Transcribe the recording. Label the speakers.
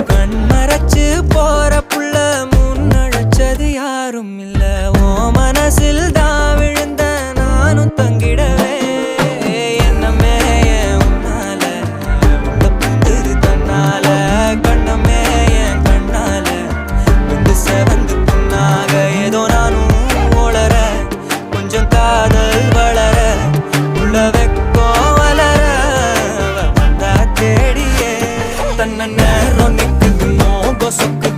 Speaker 1: கண்மறைச்சு போற புள்ள முன்னழைச்சது யாரும் இல்ல. ஓ மனசில் தான் விழுந்த நானும் தங்கிடவே என்னமே உன்னால உள்ள புந்துரு தன்னால கண்ணமே என் கண்ணால வந்து செவந்து புண்ணாக ஏதோ நானும் ஓளற கொஞ்சம் காதல் வளர உள்ள வெக்கோ வளர வந்தா தேடியே தன்ன நேரம் நிக்குது மோகம் சொக்குது